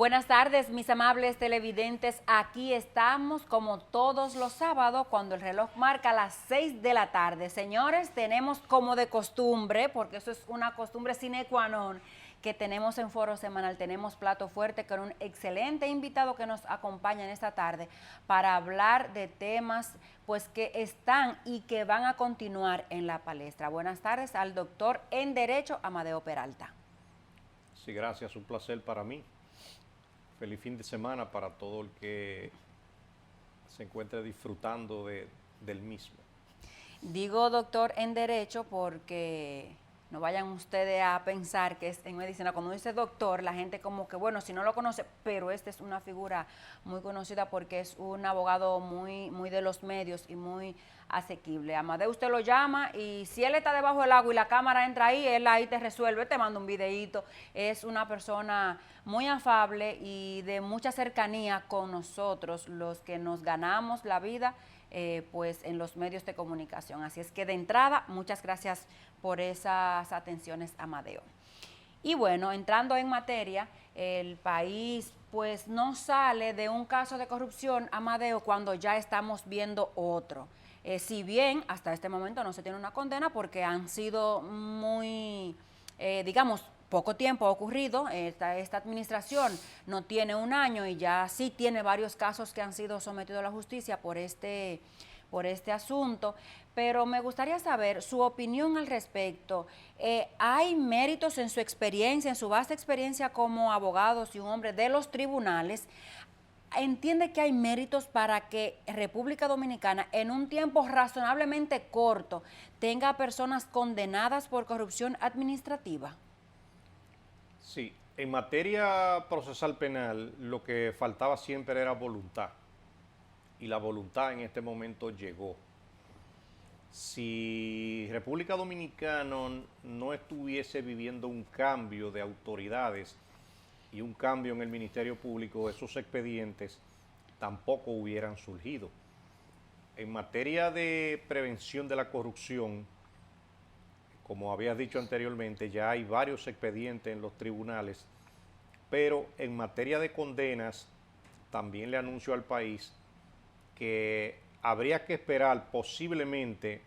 Buenas tardes, mis amables televidentes. Aquí estamos como todos los sábados cuando el reloj marca las 6 de la tarde. Señores, tenemos como de costumbre, porque eso es una costumbre sine qua non, que tenemos en Foro Semanal. Tenemos plato fuerte con un excelente invitado que nos acompaña en esta tarde para hablar de temas pues que están y que van a continuar en la palestra. Buenas tardes al doctor en Derecho, Amadeo Peralta. Sí, gracias, un placer para mí. Feliz fin de semana para todo el que se encuentre disfrutando del mismo. Digo doctor en Derecho porque no vayan ustedes a pensar que es en medicina. Cuando dice doctor, la gente como que, bueno, si no lo conoce, pero esta es una figura muy conocida porque es un abogado muy de los medios y muy asequible. Amadeo usted lo llama y si él está debajo del agua y la cámara entra ahí, él ahí te resuelve, te manda un videíto. Es una persona muy afable y de mucha cercanía con nosotros, los que nos ganamos la vida pues en los medios de comunicación. Así es que de entrada, muchas gracias por esas atenciones, Amadeo. Y bueno, entrando en materia, el país pues no sale de un caso de corrupción, Amadeo, cuando ya estamos viendo otro. Si bien hasta este momento no se tiene una condena porque han sido muy, digamos, poco tiempo ha ocurrido, esta administración no tiene un año y ya sí tiene varios casos que han sido sometidos a la justicia por este asunto, pero me gustaría saber su opinión al respecto. ¿Hay méritos en su experiencia, en su vasta experiencia como abogado y un hombre de los tribunales? ¿Entiende que hay méritos para que República Dominicana en un tiempo razonablemente corto tenga personas condenadas por corrupción administrativa? Sí, en materia procesal penal lo que faltaba siempre era voluntad y la voluntad en este momento llegó. Si República Dominicana no estuviese viviendo un cambio de autoridades y un cambio en el Ministerio Público, esos expedientes tampoco hubieran surgido. En materia de prevención de la corrupción, como habías dicho anteriormente, ya hay varios expedientes en los tribunales, pero en materia de condenas, también le anuncio al país que habría que esperar posiblemente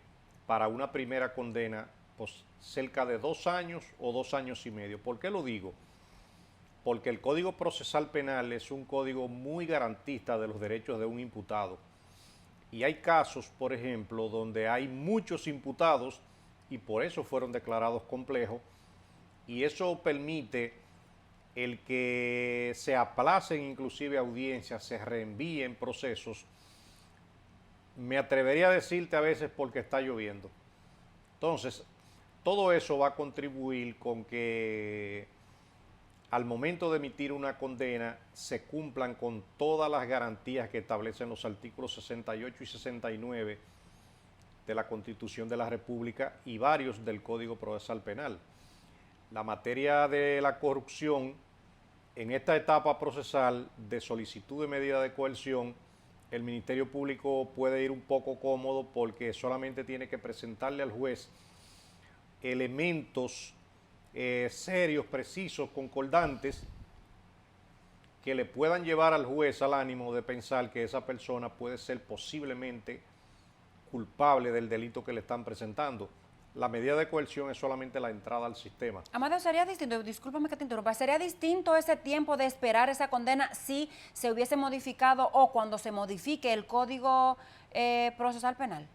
para una primera condena pues, cerca de 2 años o 2 años y medio. ¿Por qué lo digo? Porque el Código Procesal Penal es un código muy garantista de los derechos de un imputado. Y hay casos, por ejemplo, donde hay muchos imputados y por eso fueron declarados complejos, y eso permite el que se aplacen inclusive audiencias, se reenvíen procesos. Me atrevería a decirte a veces porque está lloviendo. Entonces, todo eso va a contribuir con que al momento de emitir una condena se cumplan con todas las garantías que establecen los artículos 68 y 69 de la Constitución de la República y varios del Código Procesal Penal. La materia de la corrupción, en esta etapa procesal de solicitud de medida de coerción, el Ministerio Público puede ir un poco cómodo porque solamente tiene que presentarle al juez elementos serios, precisos, concordantes, que le puedan llevar al juez al ánimo de pensar que esa persona puede ser posiblemente culpable del delito que le están presentando. La medida de coerción es solamente la entrada al sistema. Amadeo, sería distinto, discúlpame que te interrumpa, ¿sería distinto ese tiempo de esperar esa condena si se hubiese modificado o cuando se modifique el Código Procesal Penal?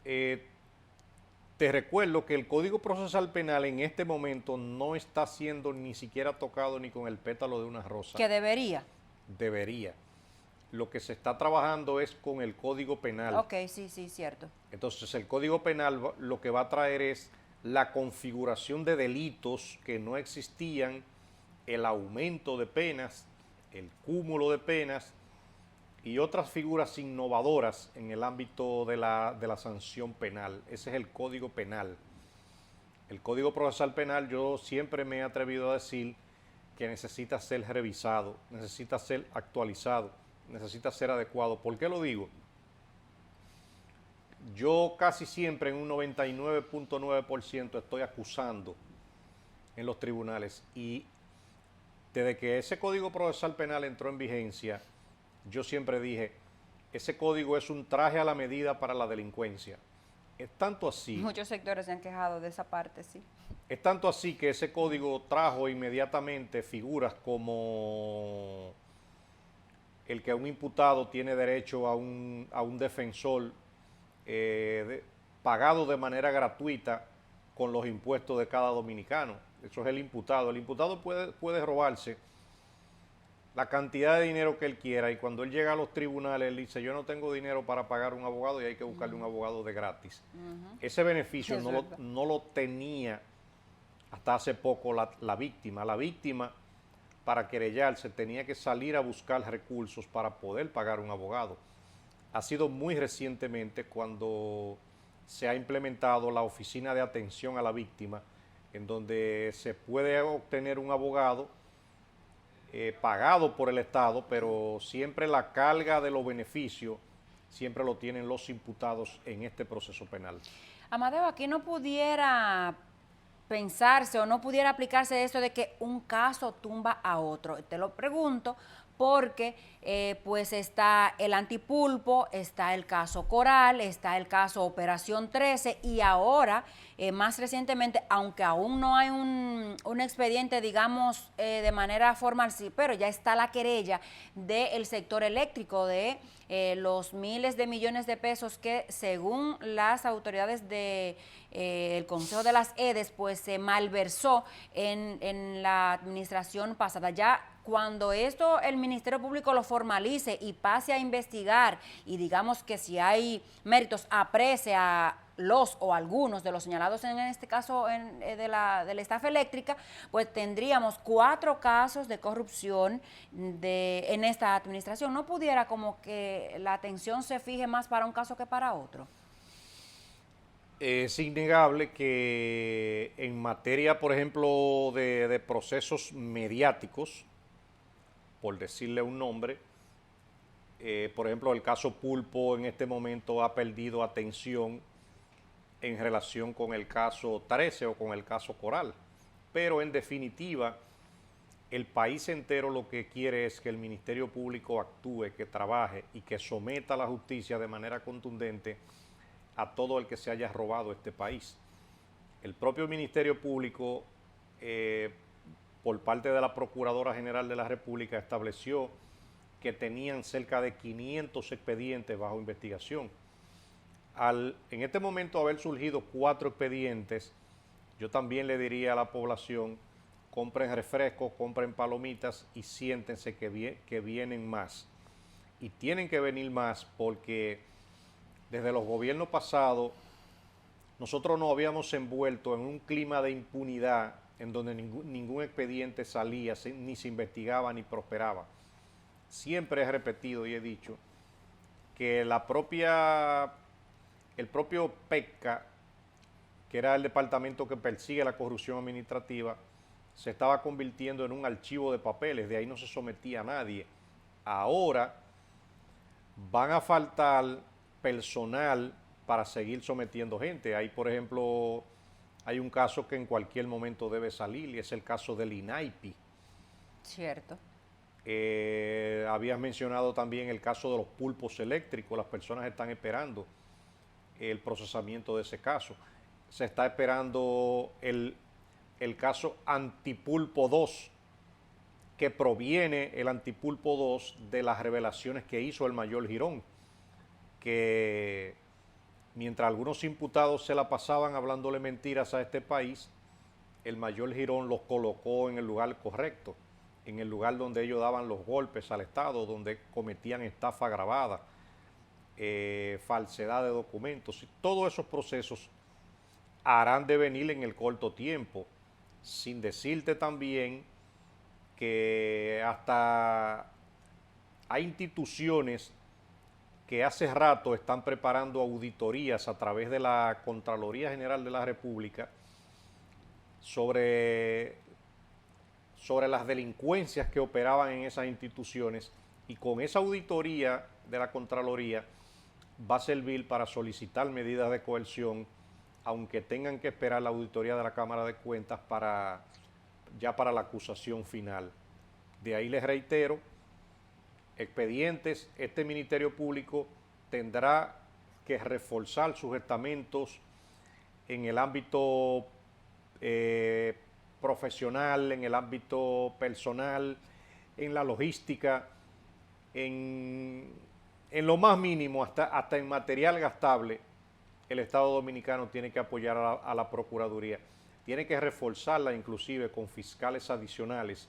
Te recuerdo que el Código Procesal Penal en este momento no está siendo ni siquiera tocado ni con el pétalo de una rosa. Que debería. Debería. Lo que se está trabajando es con el Código Penal. Ok, sí, cierto. Entonces el Código Penal lo que va a traer es la configuración de delitos que no existían, el aumento de penas, el cúmulo de penas y otras figuras innovadoras en el ámbito de la sanción penal. Ese es el Código Penal. El Código Procesal Penal, yo siempre me he atrevido a decir que necesita ser revisado, necesita ser actualizado, necesita ser adecuado. ¿Por qué lo digo? Yo casi siempre en un 99.9% estoy acusando en los tribunales y Desde que ese Código Procesal Penal entró en vigencia, yo siempre dije, ese código es un traje a la medida para la delincuencia. Es tanto así. Muchos sectores se han quejado de esa parte, sí. Es tanto así que ese código trajo inmediatamente figuras como el que un imputado tiene derecho a un defensor pagado de manera gratuita con los impuestos de cada dominicano. Eso es el imputado. El imputado puede robarse la cantidad de dinero que él quiera y cuando él llega a los tribunales, él dice, yo no tengo dinero para pagar un abogado y hay que buscarle un abogado de gratis. Ese beneficio no lo tenía hasta hace poco la víctima. La víctima, para querellarse, tenía que salir a buscar recursos para poder pagar un abogado. Ha sido muy recientemente cuando se ha implementado la oficina de atención a la víctima, en donde se puede obtener un abogado pagado por el Estado, pero siempre la carga de los beneficios siempre lo tienen los imputados en este proceso penal. Amadeo, aquí no pudiera pensarse o no pudiera aplicarse eso de que un caso tumba a otro. Te lo pregunto porque pues está el Antipulpo, está el caso Coral, está el caso Operación 13 y ahora, más recientemente, aunque aún no hay un expediente, digamos, de manera formal, sí, pero ya está la querella del sector eléctrico de los miles de millones de pesos que según las autoridades de el Consejo de las EDES, pues se malversó en la administración pasada. Ya cuando esto el Ministerio Público lo formalice y pase a investigar y digamos que si hay méritos aprese a los o algunos de los señalados en este caso de la estafa eléctrica, pues tendríamos 4 casos de corrupción en esta administración. ¿No pudiera como que la atención se fije más para un caso que para otro? Es innegable que en materia, por ejemplo, de procesos mediáticos, por decirle un nombre, por ejemplo, el caso Pulpo en este momento ha perdido atención en relación con el caso 13 o con el caso Coral. Pero en definitiva, el país entero lo que quiere es que el Ministerio Público actúe, que trabaje y que someta a la justicia de manera contundente a todo el que se haya robado este país. El propio Ministerio Público, por parte de la Procuradora General de la República, estableció que tenían cerca de 500 expedientes bajo investigación. En este momento haber surgido 4 expedientes, yo también le diría a la población, compren refrescos, compren palomitas y siéntense que vienen más. Y tienen que venir más porque desde los gobiernos pasados nosotros nos habíamos envuelto en un clima de impunidad en donde ningún expediente salía, ni se investigaba, ni prosperaba. Siempre he repetido y he dicho que el propio PECA, que era el departamento que persigue la corrupción administrativa, se estaba convirtiendo en un archivo de papeles, de ahí no se sometía a nadie. Ahora van a faltar personal para seguir sometiendo gente. Hay, por ejemplo, hay un caso que en cualquier momento debe salir y es el caso del INAIPI. Cierto. Habías mencionado también el caso de los pulpos eléctricos. Las personas están esperando el procesamiento de ese caso. Se está esperando el caso Antipulpo 2, que proviene el Antipulpo 2 de las revelaciones que hizo el mayor Girón, que mientras algunos imputados se la pasaban hablándole mentiras a este país, el mayor Girón los colocó en el lugar correcto, en el lugar donde ellos daban los golpes al Estado, donde cometían estafa agravada, falsedad de documentos. Y todos esos procesos harán de venir en el corto tiempo, sin decirte también que hasta hay instituciones que hace rato están preparando auditorías a través de la Contraloría General de la República sobre las delincuencias que operaban en esas instituciones, y con esa auditoría de la Contraloría va a servir para solicitar medidas de coerción, aunque tengan que esperar la auditoría de la Cámara de Cuentas para la acusación final. De ahí les reitero, expedientes, este Ministerio Público tendrá que reforzar sus estamentos en el ámbito profesional, en el ámbito personal, en la logística, en lo más mínimo, hasta en material gastable. El Estado Dominicano tiene que apoyar a la Procuraduría, tiene que reforzarla inclusive con fiscales adicionales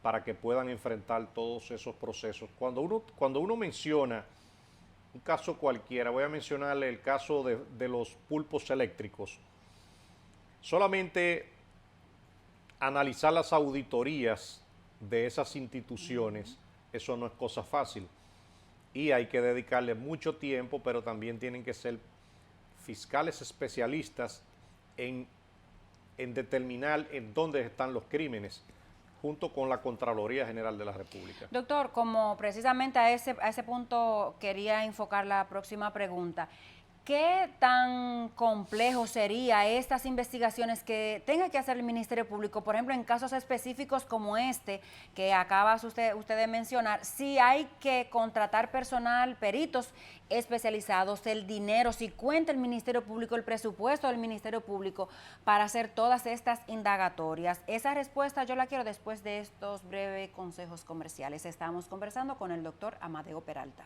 para que puedan enfrentar todos esos procesos. Cuando uno menciona un caso cualquiera, voy a mencionarle el caso de los pulpos eléctricos, solamente analizar las auditorías de esas instituciones, eso no es cosa fácil y hay que dedicarle mucho tiempo, pero también tienen que ser fiscales especialistas en determinar en dónde están los crímenes, junto con la Contraloría General de la República. Doctor, como precisamente a ese punto quería enfocar la próxima pregunta, ¿qué tan complejo sería estas investigaciones que tenga que hacer el Ministerio Público, por ejemplo, en casos específicos como este que acaba usted de mencionar, si hay que contratar personal, peritos especializados, el dinero, si cuenta el Ministerio Público, el presupuesto del Ministerio Público para hacer todas estas indagatorias? Esa respuesta yo la quiero después de estos breves consejos comerciales. Estamos conversando con el doctor Amadeo Peralta.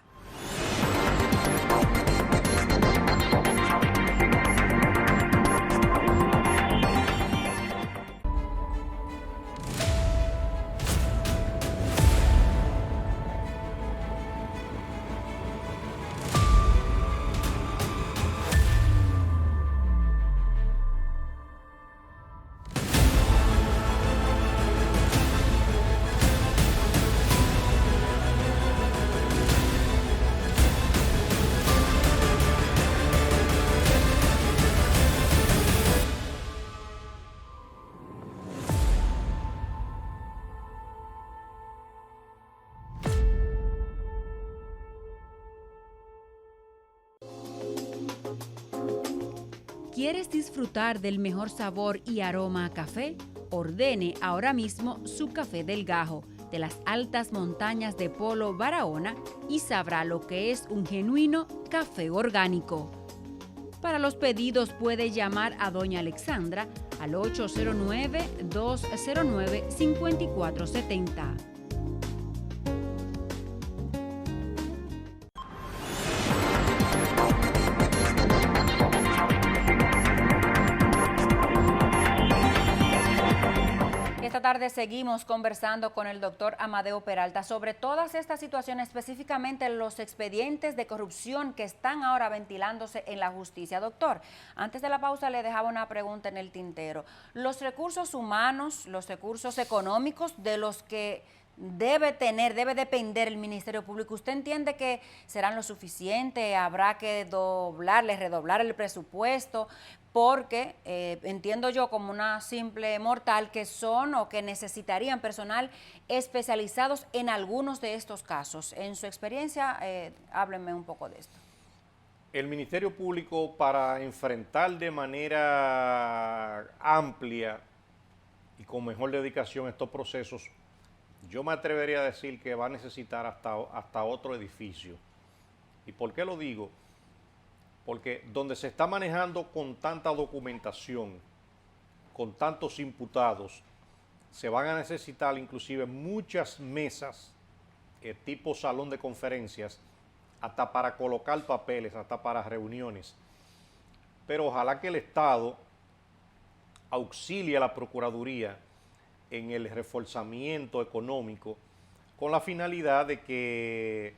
¿Quieres disfrutar del mejor sabor y aroma a café? Ordene ahora mismo su café del Gajo, de las altas montañas de Polo Barahona, y sabrá lo que es un genuino café orgánico. Para los pedidos puede llamar a doña Alexandra al 809-209-5470. Esta tarde seguimos conversando con el doctor Amadeo Peralta sobre todas estas situaciones, específicamente los expedientes de corrupción que están ahora ventilándose en la justicia. Doctor, antes de la pausa le dejaba una pregunta en el tintero. Los recursos humanos, los recursos económicos de los que debe depender el Ministerio Público, ¿usted entiende que serán lo suficiente? ¿Habrá que redoblar el presupuesto? Porque entiendo yo como una simple mortal que son o que necesitarían personal especializados en algunos de estos casos. En su experiencia, háblenme un poco de esto. El Ministerio Público, para enfrentar de manera amplia y con mejor dedicación estos procesos, yo me atrevería a decir que va a necesitar hasta otro edificio. ¿Y por qué lo digo? Porque donde se está manejando con tanta documentación, con tantos imputados, se van a necesitar inclusive muchas mesas, tipo salón de conferencias, hasta para colocar papeles, hasta para reuniones. Pero ojalá que el Estado auxilie a la Procuraduría en el reforzamiento económico con la finalidad de que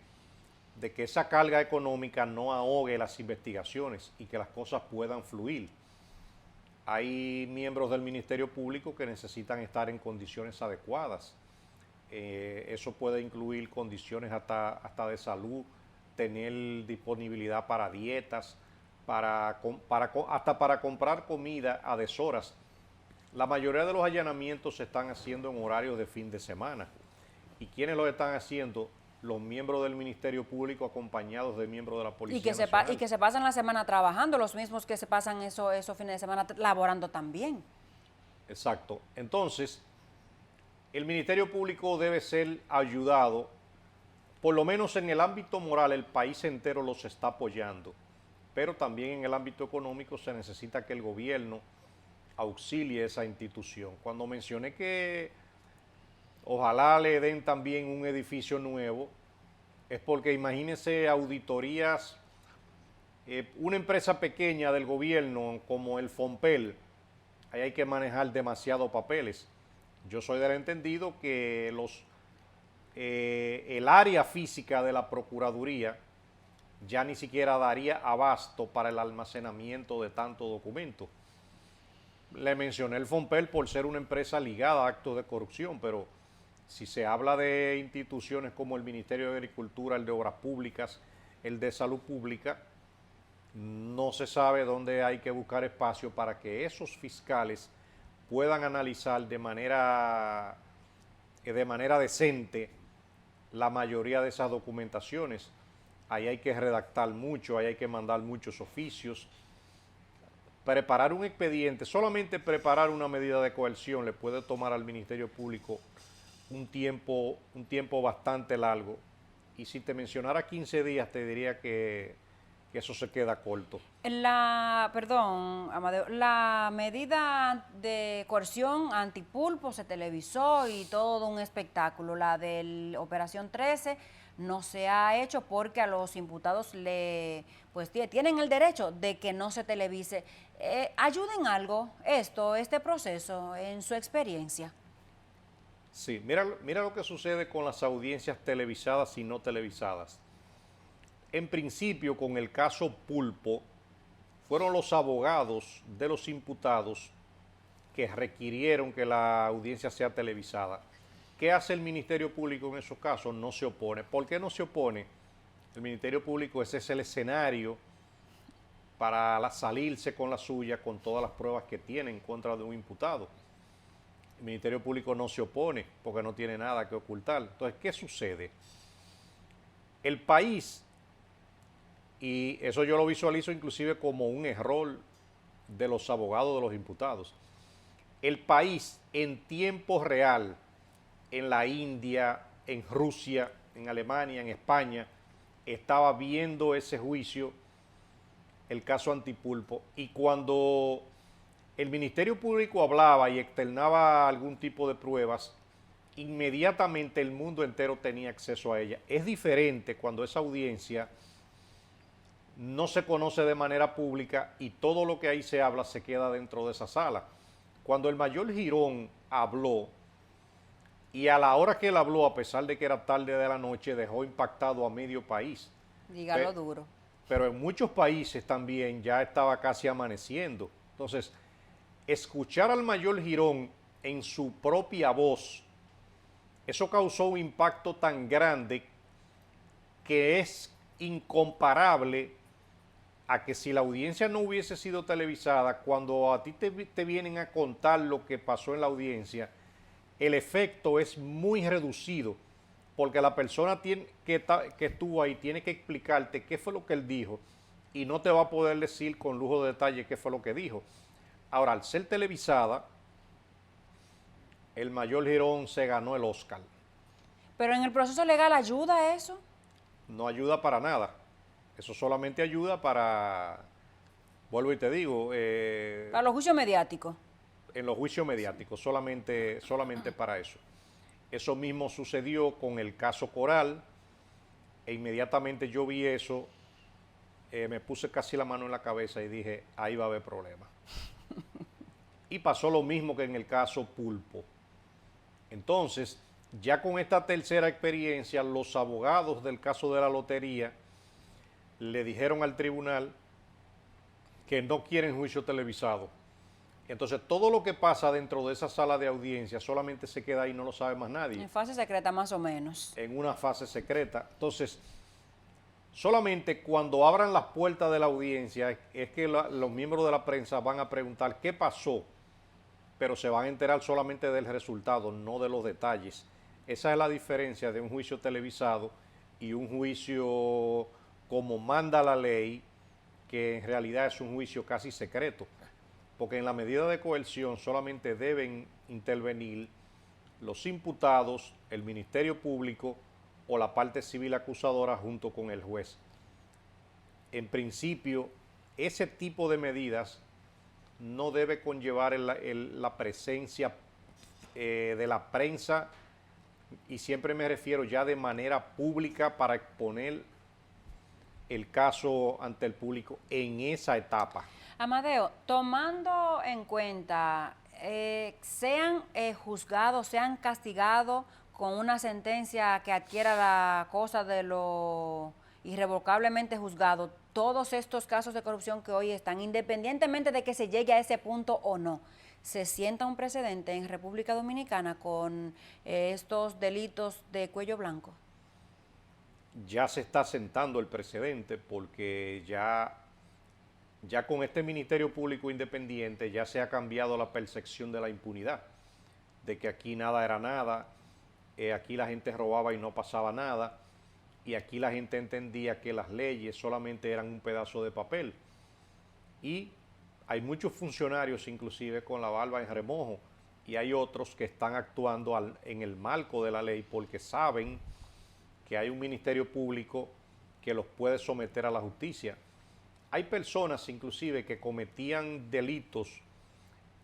esa carga económica no ahogue las investigaciones y que las cosas puedan fluir. Hay miembros del Ministerio Público que necesitan estar en condiciones adecuadas. Eso puede incluir condiciones hasta de salud, tener disponibilidad para dietas, hasta para comprar comida a deshoras. La mayoría de los allanamientos se están haciendo en horarios de fin de semana. ¿Y quiénes lo están haciendo? Los miembros del Ministerio Público acompañados de miembros de la Policía Nacional. Y que se pasan la semana trabajando, los mismos que se pasan esos fines de semana laborando también. Exacto. Entonces, El Ministerio Público debe ser ayudado, por lo menos en el ámbito moral, el país entero los está apoyando, pero también en el ámbito económico se necesita que el gobierno auxilie esa institución. Cuando mencioné que ojalá le den también un edificio nuevo, es porque imagínense auditorías, una empresa pequeña del gobierno como el Fompel, ahí hay que manejar demasiados papeles. Yo soy del entendido que el área física de la Procuraduría ya ni siquiera daría abasto para el almacenamiento de tanto documento. Le mencioné el Fompel por ser una empresa ligada a actos de corrupción, pero si se habla de instituciones como el Ministerio de Agricultura, el de Obras Públicas, el de Salud Pública, no se sabe dónde hay que buscar espacio para que esos fiscales puedan analizar de manera decente la mayoría de esas documentaciones. Ahí hay que redactar mucho, ahí hay que mandar muchos oficios. Preparar un expediente, solamente preparar una medida de coerción le puede tomar al Ministerio Público un tiempo bastante largo. Y si te mencionara 15 días, te diría que eso se queda corto. Perdón, Amadeo, la medida de coerción antipulpo se televisó y todo un espectáculo. La de Operación 13 no se ha hecho porque a los imputados pues tienen el derecho de que no se televise. ¿Ayuda en algo este proceso, en su experiencia? Sí, mira lo que sucede con las audiencias televisadas y no televisadas. En principio, con el caso Pulpo, fueron los abogados de los imputados que requirieron que la audiencia sea televisada. ¿Qué hace el Ministerio Público en esos casos? No se opone. ¿Por qué no se opone? El Ministerio Público, ese es el escenario para salirse con la suya con todas las pruebas que tiene en contra de un imputado. El Ministerio Público no se opone porque no tiene nada que ocultar. Entonces, ¿qué sucede? El país, y eso yo lo visualizo inclusive como un error de los abogados de los imputados, el país en tiempo real, en la India, en Rusia, en Alemania, en España, estaba viendo ese juicio, el caso Antipulpo, y cuando el Ministerio Público hablaba y externaba algún tipo de pruebas, inmediatamente el mundo entero tenía acceso a ella. Es diferente cuando esa audiencia no se conoce de manera pública y todo lo que ahí se habla se queda dentro de esa sala. Cuando el mayor Girón habló, y a la hora que él habló, a pesar de que era tarde de la noche, dejó impactado a medio país. Dígalo duro. Pero en muchos países también ya estaba casi amaneciendo. Entonces, escuchar al mayor Girón en su propia voz, eso causó un impacto tan grande que es incomparable a que si la audiencia no hubiese sido televisada, cuando a ti te vienen a contar lo que pasó en la audiencia, el efecto es muy reducido, porque la persona que estuvo ahí tiene que explicarte qué fue lo que él dijo y no te va a poder decir con lujo de detalle qué fue lo que dijo. Ahora, al ser televisada, el mayor Girón se ganó el Oscar. ¿Pero en el proceso legal ayuda eso? No ayuda para nada. Eso solamente ayuda para, vuelvo y te digo, para los juicios mediáticos. En los juicios mediáticos, solamente para eso. Eso mismo sucedió con el caso Coral, e inmediatamente yo vi eso, me puse casi la mano en la cabeza y dije, ahí va a haber problemas. Y pasó lo mismo que en el caso Pulpo. Entonces, ya con esta tercera experiencia, los abogados del caso de la lotería le dijeron al tribunal que no quieren juicio televisado. Entonces, todo lo que pasa dentro de esa sala de audiencia solamente se queda ahí, no lo sabe más nadie. En fase secreta más o menos. En una fase secreta. Entonces, solamente cuando abran las puertas de la audiencia es que los miembros de la prensa van a preguntar qué pasó, pero se van a enterar solamente del resultado, no de los detalles. Esa es la diferencia de un juicio televisado y un juicio como manda la ley, que en realidad es un juicio casi secreto, porque en la medida de coerción solamente deben intervenir los imputados, el Ministerio Público o la parte civil acusadora junto con el juez. En principio, ese tipo de medidas no debe conllevar la presencia de la prensa, y siempre me refiero ya de manera pública para exponer el caso ante el público en esa etapa. Amadeo, tomando en cuenta, sean juzgados, sean castigados con una sentencia que adquiera la cosa de lo irrevocablemente juzgado, todos estos casos de corrupción que hoy están, independientemente de que se llegue a ese punto o no, ¿se sienta un precedente en República Dominicana con estos delitos de cuello blanco? Ya se está sentando el precedente porque ya con este Ministerio Público Independiente ya se ha cambiado la percepción de la impunidad, de que aquí nada era nada, aquí la gente robaba y no pasaba nada, y aquí la gente entendía que las leyes solamente eran un pedazo de papel. Y hay muchos funcionarios inclusive con la barba en remojo, y hay otros que están actuando en el marco de la ley porque saben que hay un Ministerio Público que los puede someter a la justicia. Hay personas inclusive que cometían delitos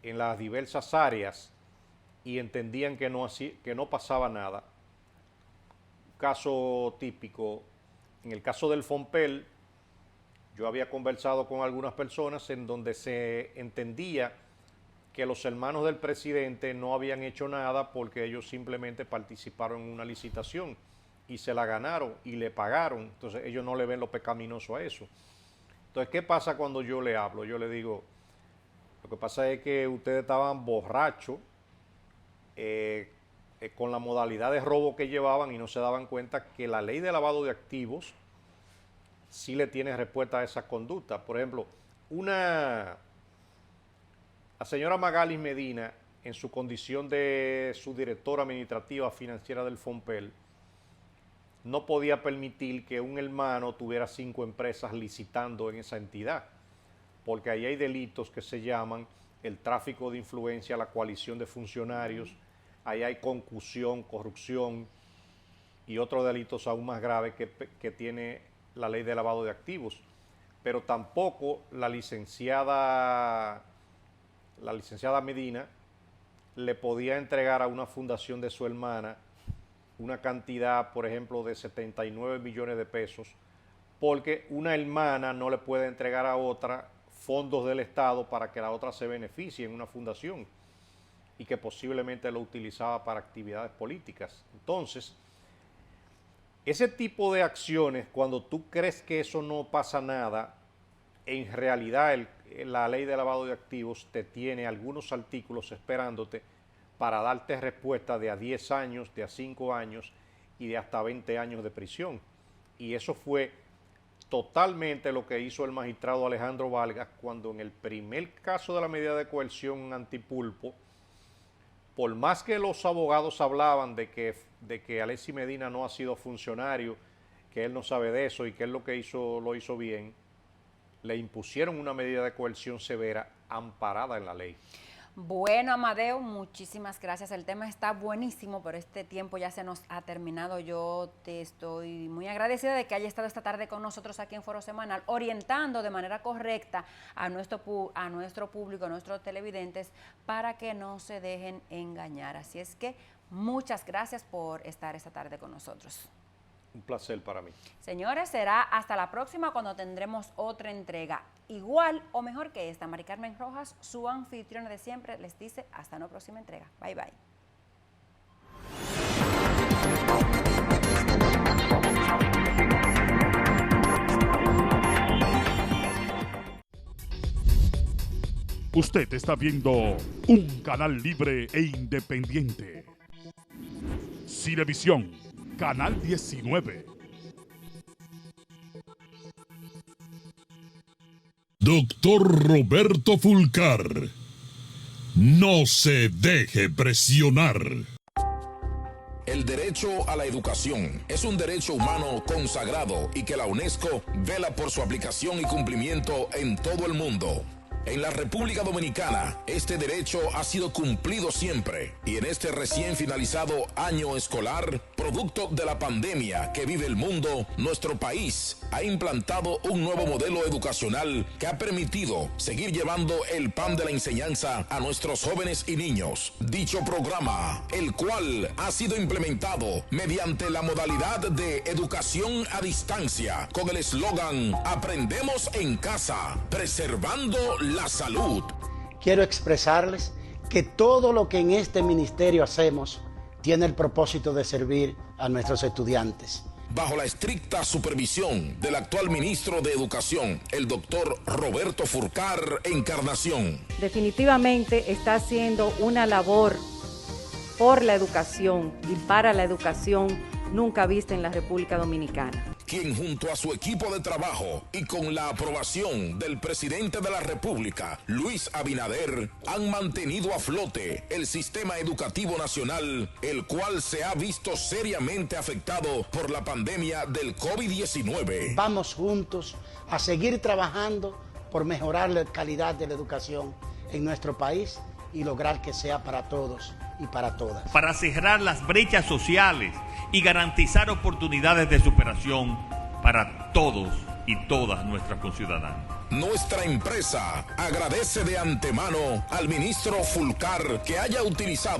en las diversas áreas y entendían que no pasaba nada. Caso típico, en el caso del Fompel, yo había conversado con algunas personas en donde se entendía que los hermanos del presidente no habían hecho nada porque ellos simplemente participaron en una licitación y se la ganaron y le pagaron. Entonces ellos no le ven lo pecaminoso a eso. Entonces, ¿qué pasa cuando yo le hablo? Yo le digo, lo que pasa es que ustedes estaban borrachos con la modalidad de robo que llevaban y no se daban cuenta que la ley de lavado de activos sí le tiene respuesta a esa conducta. Por ejemplo, la señora Magalis Medina, en su condición de subdirectora administrativa financiera del Fompel, no podía permitir que un hermano tuviera 5 empresas licitando en esa entidad, porque ahí hay delitos que se llaman el tráfico de influencia, la coalición de funcionarios, ahí hay concusión, corrupción y otros delitos aún más graves que tiene la ley de lavado de activos. Pero tampoco la licenciada Medina le podía entregar a una fundación de su hermana una cantidad, por ejemplo, de 79 millones de pesos, porque una hermana no le puede entregar a otra fondos del Estado para que la otra se beneficie en una fundación y que posiblemente lo utilizaba para actividades políticas. Entonces, ese tipo de acciones, cuando tú crees que eso no pasa nada, en realidad la ley de lavado de activos te tiene algunos artículos esperándote para darte respuesta de a 10 años, de a 5 años y de hasta 20 años de prisión. Y eso fue totalmente lo que hizo el magistrado Alejandro Vargas cuando en el primer caso de la medida de coerción antipulpo, por más que los abogados hablaban de que Alexis Medina no ha sido funcionario, que él no sabe de eso y que él lo que hizo lo hizo bien, le impusieron una medida de coerción severa amparada en la ley. Bueno, Amadeo, muchísimas gracias. El tema está buenísimo, pero este tiempo ya se nos ha terminado. Yo te estoy muy agradecida de que haya estado esta tarde con nosotros aquí en Foro Semanal, orientando de manera correcta a nuestro público, a nuestros televidentes, para que no se dejen engañar. Así es que muchas gracias por estar esta tarde con nosotros. Un placer para mí. Señores, será hasta la próxima cuando tendremos otra entrega. Igual o mejor que esta. Mari Carmen Rojas, su anfitriona de siempre, les dice hasta una próxima entrega. Bye, bye. Usted está viendo un canal libre e independiente. Cinevisión, Canal 19. Doctor Roberto Fulcar. No se deje presionar. El derecho a la educación es un derecho humano consagrado y que la UNESCO vela por su aplicación y cumplimiento en todo el mundo. En la República Dominicana, este derecho ha sido cumplido siempre y en este recién finalizado año escolar, producto de la pandemia que vive el mundo, nuestro país ha implantado un nuevo modelo educacional que ha permitido seguir llevando el pan de la enseñanza a nuestros jóvenes y niños. Dicho programa, el cual ha sido implementado mediante la modalidad de educación a distancia con el eslogan Aprendemos en casa, preservando la salud. Quiero expresarles que todo lo que en este ministerio hacemos tiene el propósito de servir a nuestros estudiantes. Bajo la estricta supervisión del actual ministro de Educación, el doctor Roberto Fulcar Encarnación. Definitivamente está haciendo una labor por la educación y para la educación nunca vista en la República Dominicana. Quien junto a su equipo de trabajo y con la aprobación del presidente de la República, Luis Abinader, han mantenido a flote el sistema educativo nacional, el cual se ha visto seriamente afectado por la pandemia del COVID-19. Vamos juntos a seguir trabajando por mejorar la calidad de la educación en nuestro país y lograr que sea para todos y para todas. Para cerrar las brechas sociales y garantizar oportunidades de superación para todos y todas nuestras conciudadanas. Nuestra empresa agradece de antemano al ministro Fulcar que haya utilizado